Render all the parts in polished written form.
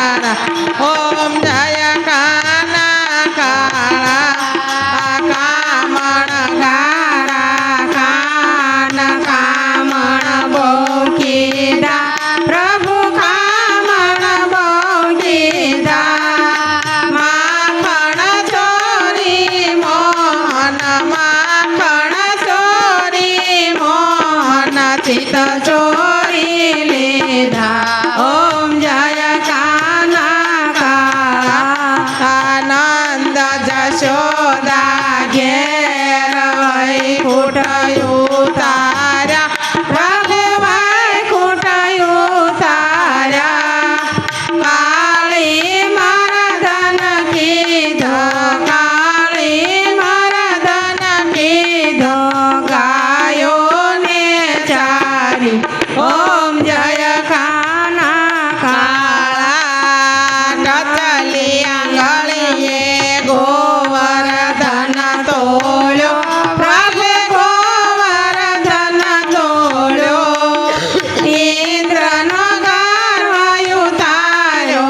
कारा ओम जय काना काला कामण गारा कान कामण बोकीदा प्रभु कामण बोकीदा माखण चोरी मोहन माखण चोरी मोहन चित चोरी लीधा ओम जय काना काला आनंद जशोदा घेर वैकुंठ उतार्या प्रभु वैकुंठ उतार्या काली मर्दन कीधो काली मर्दन कीधो गायो ने चारी ओम जय काना काला टचली आंगळीए गोवर्धन तोळ्यो प्रभु गोवर्धन तोळ्यो इंद्रनो गर्व उतार्यो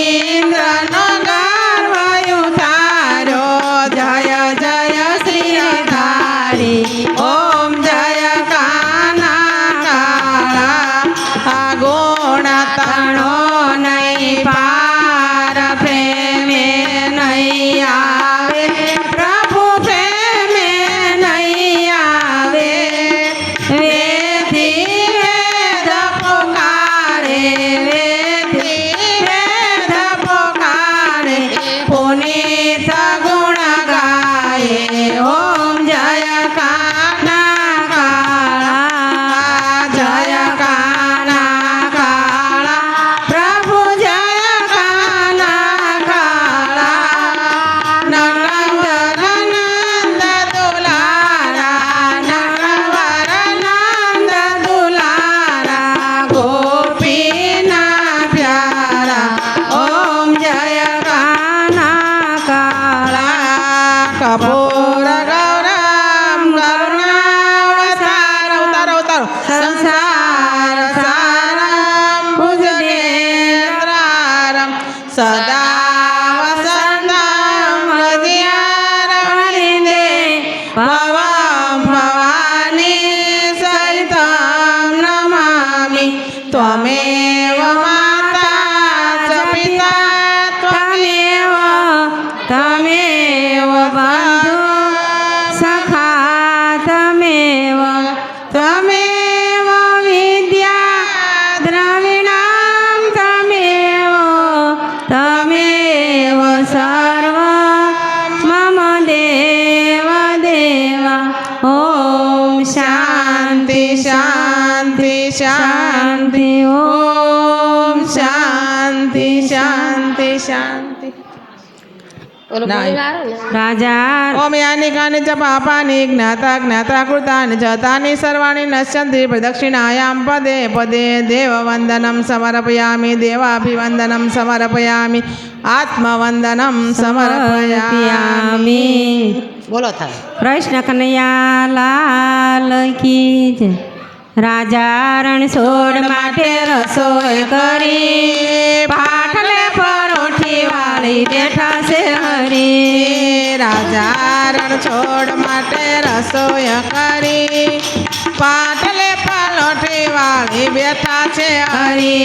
इंद्रनो गर्व उतार्यो जय जय श्रीधारी ओम जय काना काला गुण तणो नहीं पार प्रेमे नहीं आवे प्रभु प्रेमे नहीं आवे वेदी वेद पुकारे वेदी वेद पुकारे पुनीत गुण गाए ओम जय काना काला जय काना काला प्रभु जय काना काला नंदवर नंद दुलारा नंदवर नंद दुलारा गोपीना प्यारा ओम जय काना काला कपूर गौरम करुणावतार उतारो उतारो संसार सारम भुजनेत्रारम सदा वसंतम हृदयारविंदे भवं भवानी सहितं नमामि त्वमेव माता च पिता त्वमेव तमेव बन्धु सखा तमेव त्वमेव विद्या द्रविणां तमेव तमेव सर्व मम देव देव ओम शांति शांति शांति ओम शांति शांति शांति राजा ओम यानि कानि च पापानि ज्ञाता ज्ञाता कृतानि च तानि सर्वाणि नश्यन्ति प्रदक्षिणायां पदे पदे देववन्दनं समर्पयामि देवाभिवन्दनं समर्पयामि आत्मवन्दनं समर्पयामि बोलो था कृष्ण कन्हैया लाल की जय राजा रणछोड़ माटे रसोई करी पाटले परोठी वाली बेठा से हरी राजा रणछोड़ माटे रसोई करी पाटले परोठी वाली बेठा से हरी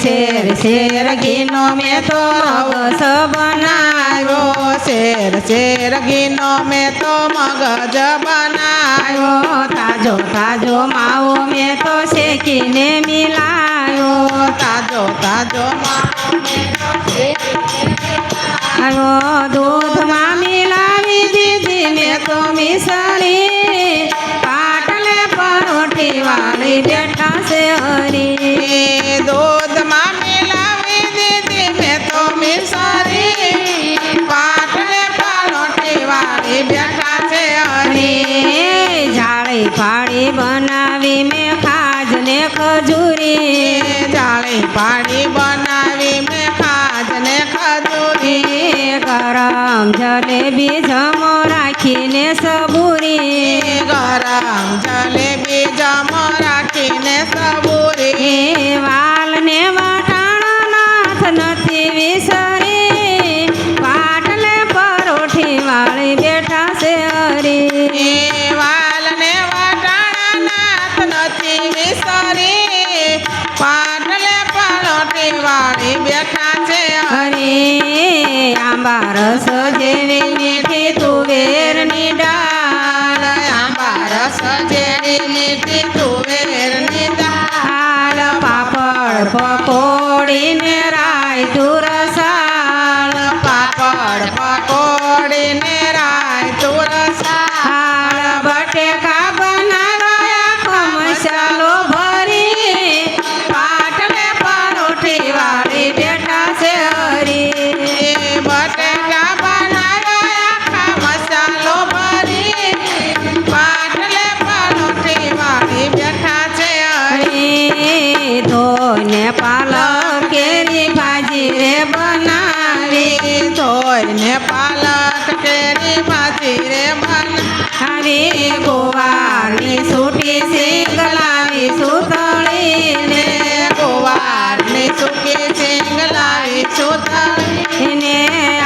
शेर शेर घीनो में तो मगज बनायो शेर शेर घीनो में तो मगज बनायो ताजो ताजो माओ में तो सेकीने मिलायो ताजो ताजो माओ में तो सेकीने मिलायो दूध में मिलावी दीदी में तो मिसरी पाटले परोठी वाली बेटा से हरी दूध में मिलावी दीदी में तो मिसरी पाटले परोठी वाली बेटा से हरी जाड़ी पाड़ी बनावी में खाज ने खजूरी जाड़ी पाड़ी बनावी में खाज ने खजूरी गरम जलेबी जमो राखीने सबूरी गरम जलेबी जमो राखीने सबूरी वाल ने वटाणा नाथ न આંબા રસ જેવી મીઠી તુવેરની ડાળ આંબા રસ જેવી મીઠી તુવેરની દાળ પાપડ પકોડીને રાયતું રસાળ પાપડ પકોડીને રાયતું રસાળ બટેકા બનાવ્યા મસાલો ભરી પાટલે પરોઠી વાળી બેઠા છે હરી બટેકા બનાવ્યા મસાલો ભરી પાટલે પરોઠી વાળી બેઠા છે હરી ધોઈને પાલક કેરી ભાજી રે બનાવી ધોઈને પાલક કેરી ભાજી રે હરી ગોવારની સૂટી સિંગ લાવી સુતળીને ગોવારની સૂકી સિંગ લાવી સુતળી ને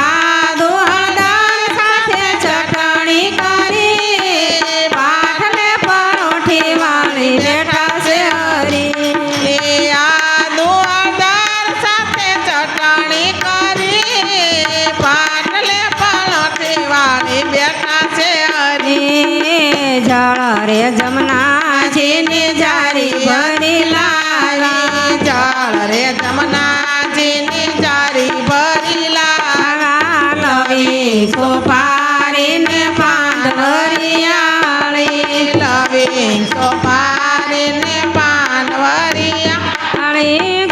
આદુ હળદર સાથે ચટણી કરી પાટલે પરોઠી વાળી બેઠા છે હરી આદુ હળદર સાથે ચટણી કરી પાટલે પરોઠી વાળી બેઠા છે જળ રે જમનાજીની જારી ભરી લાવી જળ રે જમનાજીની જારી ભરી લવી સોપારીને પાંદ વરિયાળી લવિંગ સોપારીને પાન વરિયા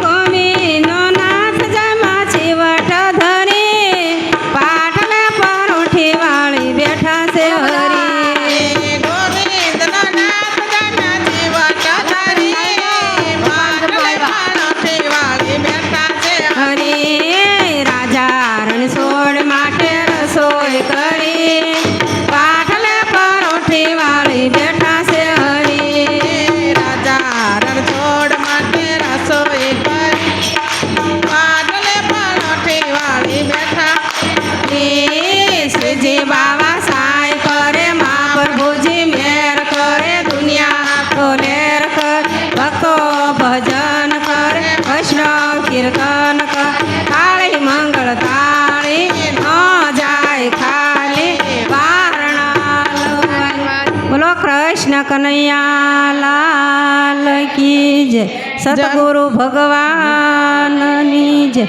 ગોમીનો નાથ જમા છીવટ ધરી પાટલે પરોઠી વાળી બેઠા છે હરી ગોવિંદનો નાથ જમા જીવટ ધરી પાટલે પરોઠી વાળી બેઠા છે હરી રાજા રણછોડ માટે રસોઈ કરી પાટલે પરોઠી વાળી બેઠા છે હરી રાજા રણછોડ માટે રસોઈ કરી પાટલે પરોઠી વાળી બેઠા શ્રીજી બાવા સાય કરે મા પ્રભુજી મેર કરે દુનિયા તો લેર કર ભક્તો ભજન કરે વૈષ્ણવ કીર્તન કર કાળી મંગળ તાળી ન જાય ખાલી વારણા બોલો કૃષ્ણ કનૈયા લાલ કી જય સતગુરુ ભગવાનની જય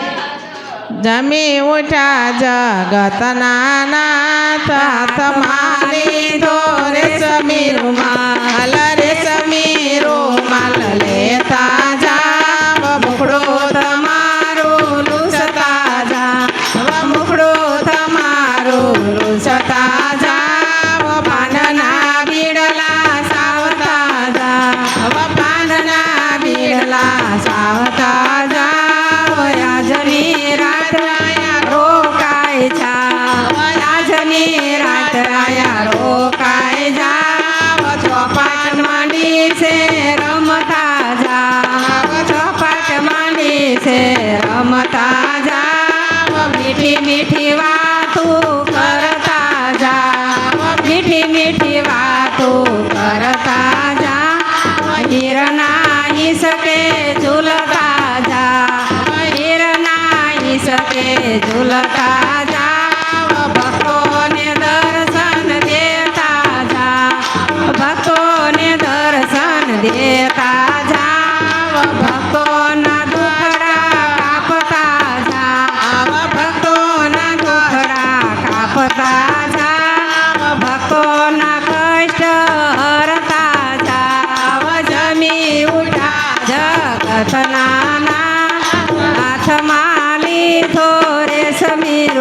જમી ઉઠા જગતના નાથ તમારી ધોરે સમીરુમાલ રે સમીરુમાલ લેતા જાવ મુખડો તમારું લૂસતા જાવ મુખડો તમારું લૂસતા જાવ પાનના બીડલા સાવતા જાવ પાનના બીડલા સાવતા જાવ આજની રાત આયા રોકાય જાવ આજની રાત આયા રોકાય જાવ ચોપાટ માંડી છે રમતા જાવ ચોપાટ માંડી છે રમતા જાવ મીઠી મીઠી વાતો કરતા જાવ મીઠી મીઠી વાતો કરતા જાવ હીરના હિસકે ઝૂલતા જાવ હીરના હિસકે ઝૂલતા જાવ ભક્તોને દર્શન દેતા જાવ ભક્તોને દર્શન દેતા જાવ ભક્તોના દુખડા કાપતા જાવ ભક્તોના દુખડા કાપતા જાવ ભક્તોના કષ્ટ હરતા જાવ જમી ઉઠા જગતના હાથમાં લીધો રે સમીર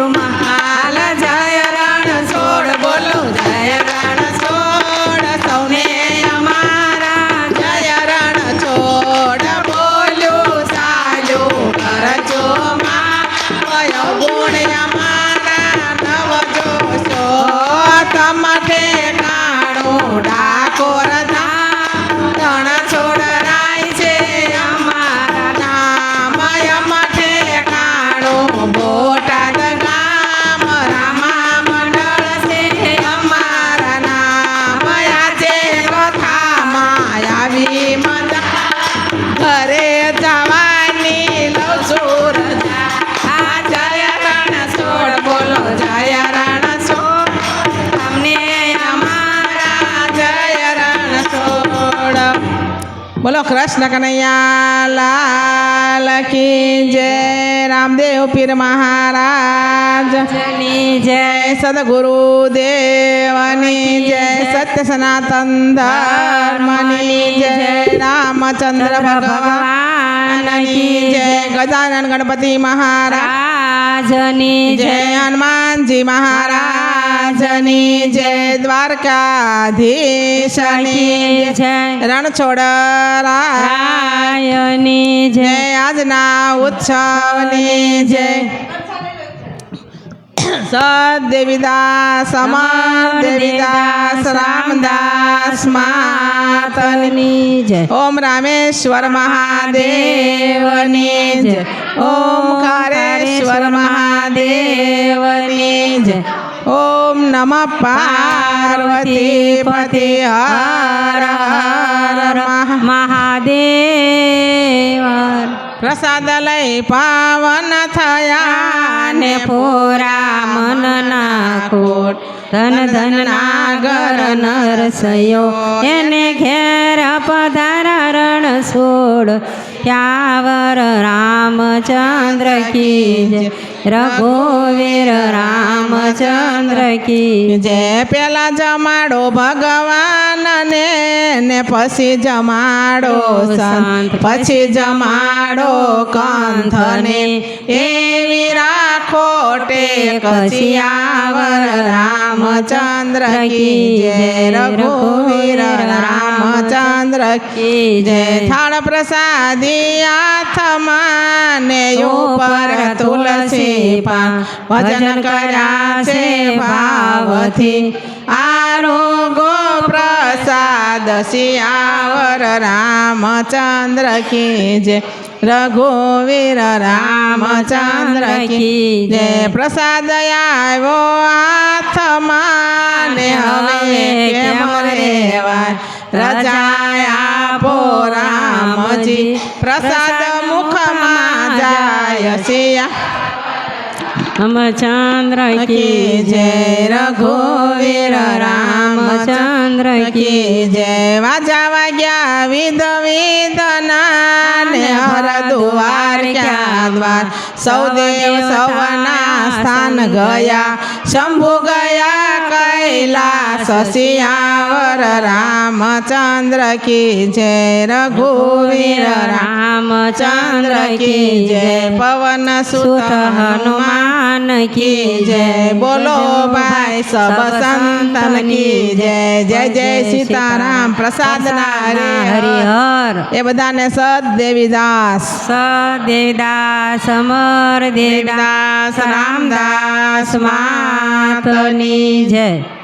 બોલો કૃષ્ણ કનૈયા લાલ કી જય રામદેવ પીર મહારાજ જની જય સદગુરુ દેવની જય સત્ય સનાતન ધર્મની જય રામચંદ્ર ભગવાનની જય ગજાનન ગણપતિ મહારાજ રાજની જય હનુમાનજી મહારાજની જય દ્વારકાધીશની જય રણછોડ રાયની જય જય આજના ઉત્સવની જય સદેવીદાસ અમર દેવીદાસ રામદાસ માતની જય ઓમ રામેશ્વર મહાદેવની જય ઓમકારેશ્વર મહાદેવની જય ઓમ નમઃ પાર્વતી પતિ હર હર મહાદેવ પ્રસાદ લઈ પાવન થયા ને પૂરા મનના કોટ ધન ધન નાગર નરસયો એને ઘેર પધારા રણ છોડ ત્યાવર રામચંદ્ર કી જય રઘુવીર રામચંદ્ર કી જે પેલા જમાડો ભગવાન ને પછી જમાડો સંત પછી જમાડો કંથને એવી રાખો ટેક શિયાવર રામચંદ્ર કી જય રઘુવીર રામચંદ્ર કી જય થાળ પ્રસાદી હાથમાં ને ઉપર તુલસી પાન ભજન કર્યા છે ભાવથી આરોગો પ્રસાદ શિયાવર રામચંદ્ર કી જય રઘુવીર રામચંદ્ર કી જય પ્રસાદ આવ્યો હાથમાં ને હવે કેમ રેવાય રજાયા પો રામજી પ્રસાદ મુખમાં જાય શિયા રામચંદ્ર કી જય રઘુવીર રામચંદ્ર કી જય વાજા વાગ્યા વિધ વિધના ને હર દ્વાર ક્યાં દ્વાર સૌ દેવ સૌના સ્થાન ગયા શંભુ ગયા કૈલાસ શિયાવર રામચંદ્ર કી જય રઘુવીર રામચંદ્ર કી જય પવન સુત હનુમાન કી જય બોલો ભાઈ સબ સંતન કી જય જય જય સીતારામ પ્રસાદ ના હરિહર એ બધાને સદેવીદાસ સદેવદાસ અમર દેવદાસ રામદાસ માતની જય